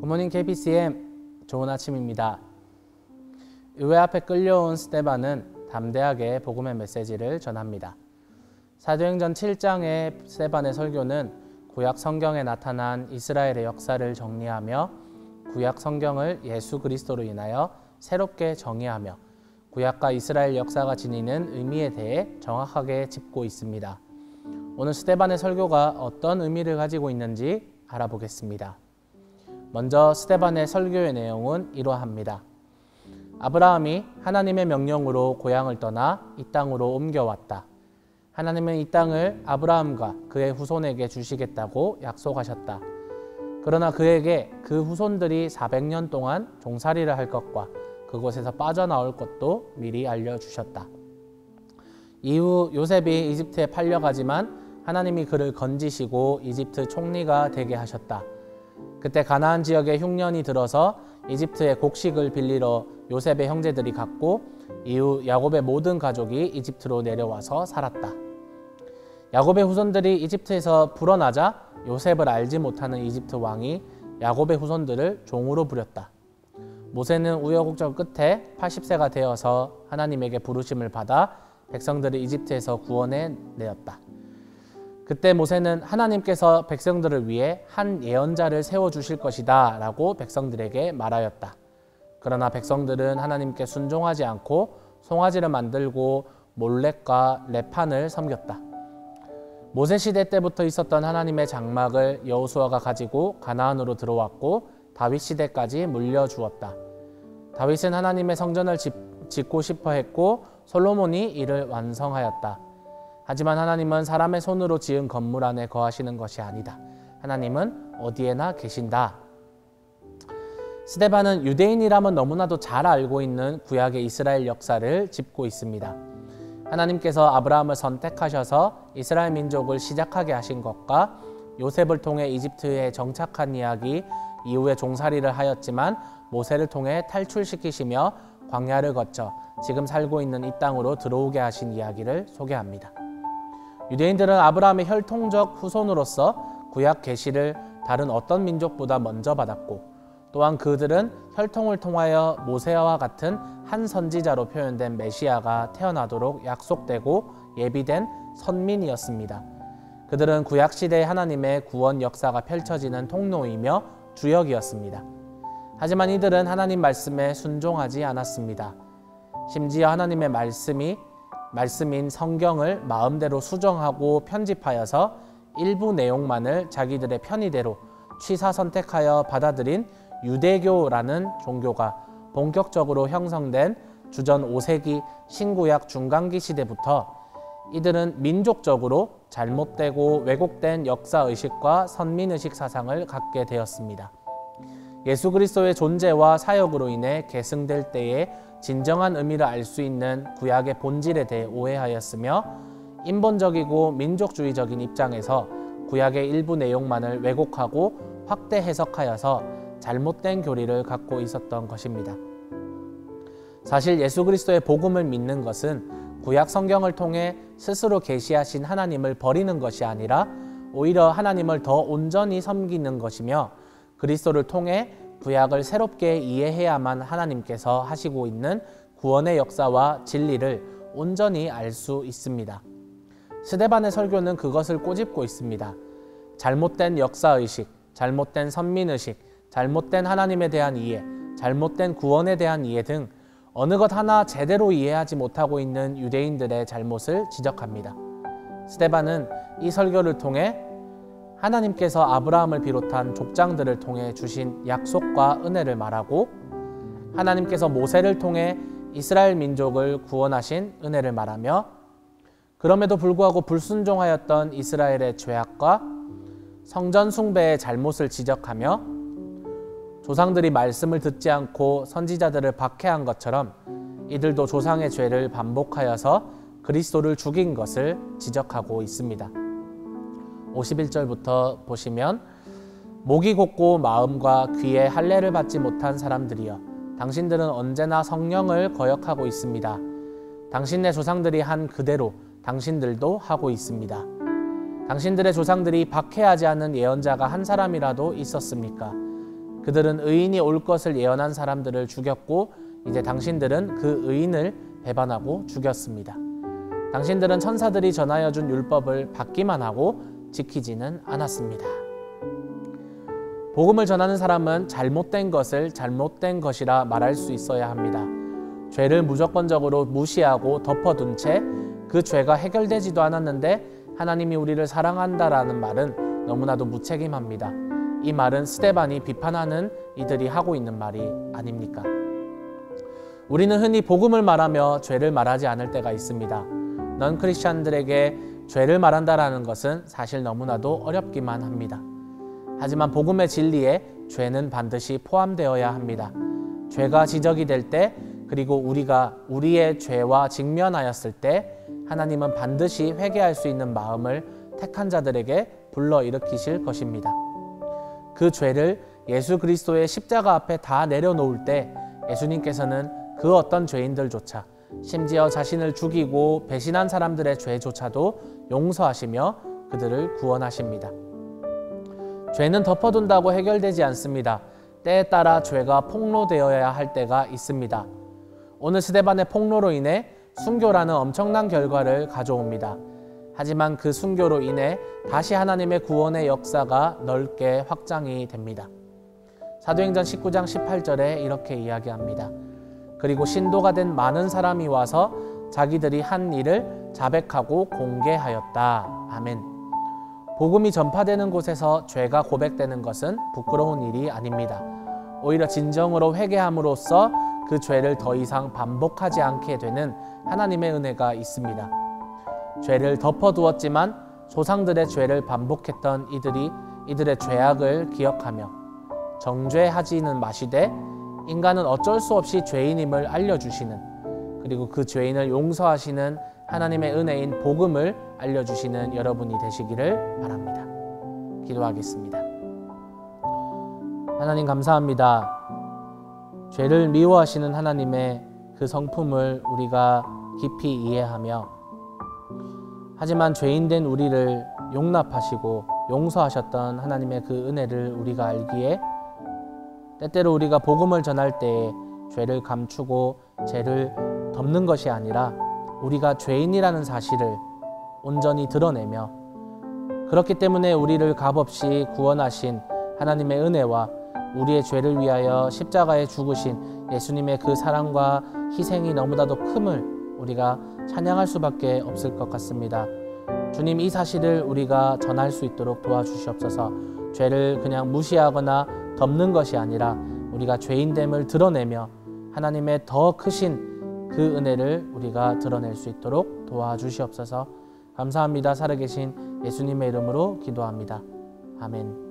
굿모닝 KBCM, 좋은 아침입니다. 의회 앞에 끌려온 스데반은 담대하게 복음의 메시지를 전합니다. 사도행전 7장의 스데반의 설교는 구약 성경에 나타난 이스라엘의 역사를 정리하며 구약 성경을 예수 그리스도로 인하여 새롭게 정의하며 구약과 이스라엘 역사가 지니는 의미에 대해 정확하게 짚고 있습니다. 오늘 스데반의 설교가 어떤 의미를 가지고 있는지 알아보겠습니다. 먼저 스데반의 설교의 내용은 이러합니다. 아브라함이 하나님의 명령으로 고향을 떠나 이 땅으로 옮겨왔다. 하나님은 이 땅을 아브라함과 그의 후손에게 주시겠다고 약속하셨다. 그러나 그에게 그 후손들이 400년 동안 종살이를 할 것과 그곳에서 빠져나올 것도 미리 알려주셨다. 이후 요셉이 이집트에 팔려가지만 하나님이 그를 건지시고 이집트 총리가 되게 하셨다. 그때 가나안 지역에 흉년이 들어서 이집트의 곡식을 빌리러 요셉의 형제들이 갔고 이후 야곱의 모든 가족이 이집트로 내려와서 살았다. 야곱의 후손들이 이집트에서 불어나자 요셉을 알지 못하는 이집트 왕이 야곱의 후손들을 종으로 부렸다. 모세는 우여곡절 끝에 80세가 되어서 하나님에게 부르심을 받아 백성들을 이집트에서 구원해 내었다. 그때 모세는 하나님께서 백성들을 위해 한 예언자를 세워주실 것이다 라고 백성들에게 말하였다. 그러나 백성들은 하나님께 순종하지 않고 송아지를 만들고 몰렉과 레판을 섬겼다. 모세 시대 때부터 있었던 하나님의 장막을 여호수아가 가지고 가나안으로 들어왔고 다윗 시대까지 물려주었다. 다윗은 하나님의 성전을 짓고 싶어 했고 솔로몬이 이를 완성하였다. 하지만 하나님은 사람의 손으로 지은 건물 안에 거하시는 것이 아니다. 하나님은 어디에나 계신다. 스데반은 유대인이라면 너무나도 잘 알고 있는 구약의 이스라엘 역사를 짚고 있습니다. 하나님께서 아브라함을 선택하셔서 이스라엘 민족을 시작하게 하신 것과 요셉을 통해 이집트에 정착한 이야기, 이후에 종살이를 하였지만 모세를 통해 탈출시키시며 광야를 거쳐 지금 살고 있는 이 땅으로 들어오게 하신 이야기를 소개합니다. 유대인들은 아브라함의 혈통적 후손으로서 구약 계시를 다른 어떤 민족보다 먼저 받았고 또한 그들은 혈통을 통하여 모세와 같은 한 선지자로 표현된 메시아가 태어나도록 약속되고 예비된 선민이었습니다. 그들은 구약시대의 하나님의 구원 역사가 펼쳐지는 통로이며 주역이었습니다. 하지만 이들은 하나님 말씀에 순종하지 않았습니다. 심지어 하나님의 말씀인 성경을 마음대로 수정하고 편집하여서 일부 내용만을 자기들의 편의대로 취사 선택하여 받아들인 유대교라는 종교가 본격적으로 형성된 주전 5세기 신구약 중간기 시대부터 이들은 민족적으로 잘못되고 왜곡된 역사의식과 선민의식 사상을 갖게 되었습니다. 예수 그리스도의 존재와 사역으로 인해 계승될 때에 진정한 의미를 알 수 있는 구약의 본질에 대해 오해하였으며 인본적이고 민족주의적인 입장에서 구약의 일부 내용만을 왜곡하고 확대 해석하여서 잘못된 교리를 갖고 있었던 것입니다. 사실 예수 그리스도의 복음을 믿는 것은 구약 성경을 통해 스스로 계시하신 하나님을 버리는 것이 아니라 오히려 하나님을 더 온전히 섬기는 것이며 그리스도를 통해 구약을 새롭게 이해해야만 하나님께서 하시고 있는 구원의 역사와 진리를 온전히 알 수 있습니다. 스데반의 설교는 그것을 꼬집고 있습니다. 잘못된 역사의식, 잘못된 선민의식, 잘못된 하나님에 대한 이해, 잘못된 구원에 대한 이해 등 어느 것 하나 제대로 이해하지 못하고 있는 유대인들의 잘못을 지적합니다. 스데반은 이 설교를 통해 하나님께서 아브라함을 비롯한 족장들을 통해 주신 약속과 은혜를 말하고 하나님께서 모세를 통해 이스라엘 민족을 구원하신 은혜를 말하며 그럼에도 불구하고 불순종하였던 이스라엘의 죄악과 성전 숭배의 잘못을 지적하며 조상들이 말씀을 듣지 않고 선지자들을 박해한 것처럼 이들도 조상의 죄를 반복하여서 그리스도를 죽인 것을 지적하고 있습니다. 51절부터 보시면 목이 곧고 마음과 귀에 할례를 받지 못한 사람들이여 당신들은 언제나 성령을 거역하고 있습니다. 당신네 조상들이 한 그대로 당신들도 하고 있습니다. 당신들의 조상들이 박해하지 않은 예언자가 한 사람이라도 있었습니까? 그들은 의인이 올 것을 예언한 사람들을 죽였고 이제 당신들은 그 의인을 배반하고 죽였습니다. 당신들은 천사들이 전하여 준 율법을 받기만 하고 지키지는 않았습니다. 복음을 전하는 사람은 잘못된 것을 잘못된 것이라 말할 수 있어야 합니다. 죄를 무조건적으로 무시하고 덮어둔 채 그 죄가 해결되지도 않았는데 하나님이 우리를 사랑한다라는 말은 너무나도 무책임합니다. 이 말은 스데반이 비판하는 이들이 하고 있는 말이 아닙니까? 우리는 흔히 복음을 말하며 죄를 말하지 않을 때가 있습니다. 넌 크리스찬들에게 죄를 말한다라는 것은 사실 너무나도 어렵기만 합니다. 하지만 복음의 진리에 죄는 반드시 포함되어야 합니다. 죄가 지적이 될 때, 그리고 우리가 우리의 죄와 직면하였을 때 하나님은 반드시 회개할 수 있는 마음을 택한 자들에게 불러일으키실 것입니다. 그 죄를 예수 그리스도의 십자가 앞에 다 내려놓을 때 예수님께서는 그 어떤 죄인들조차, 심지어 자신을 죽이고 배신한 사람들의 죄조차도 용서하시며 그들을 구원하십니다. 죄는 덮어둔다고 해결되지 않습니다. 때에 따라 죄가 폭로되어야 할 때가 있습니다. 오늘 스데반의 폭로로 인해 순교라는 엄청난 결과를 가져옵니다. 하지만 그 순교로 인해 다시 하나님의 구원의 역사가 넓게 확장이 됩니다. 사도행전 19장 18절에 이렇게 이야기합니다. 그리고 신도가 된 많은 사람이 와서 자기들이 한 일을 자백하고 공개하였다. 아멘. 복음이 전파되는 곳에서 죄가 고백되는 것은 부끄러운 일이 아닙니다. 오히려 진정으로 회개함으로써 그 죄를 더 이상 반복하지 않게 되는 하나님의 은혜가 있습니다. 죄를 덮어두었지만 조상들의 죄를 반복했던 이들이 이들의 죄악을 기억하며 정죄하지는 마시되 인간은 어쩔 수 없이 죄인임을 알려주시는, 그리고 그 죄인을 용서하시는 하나님의 은혜인 복음을 알려주시는 여러분이 되시기를 바랍니다. 기도하겠습니다. 하나님 감사합니다. 죄를 미워하시는 하나님의 그 성품을 우리가 깊이 이해하며, 하지만 죄인된 우리를 용납하시고 용서하셨던 하나님의 그 은혜를 우리가 알기에 때때로 우리가 복음을 전할 때에 죄를 감추고 죄를 덮는 것이 아니라 우리가 죄인이라는 사실을 온전히 드러내며, 그렇기 때문에 우리를 값없이 구원하신 하나님의 은혜와 우리의 죄를 위하여 십자가에 죽으신 예수님의 그 사랑과 희생이 너무나도 큼을 우리가 찬양할 수밖에 없을 것 같습니다. 주님, 이 사실을 우리가 전할 수 있도록 도와주시옵소서. 죄를 그냥 무시하거나 덮는 것이 아니라 우리가 죄인됨을 드러내며 하나님의 더 크신 그 은혜를 우리가 드러낼 수 있도록 도와주시옵소서. 감사합니다. 살아계신 예수님의 이름으로 기도합니다. 아멘.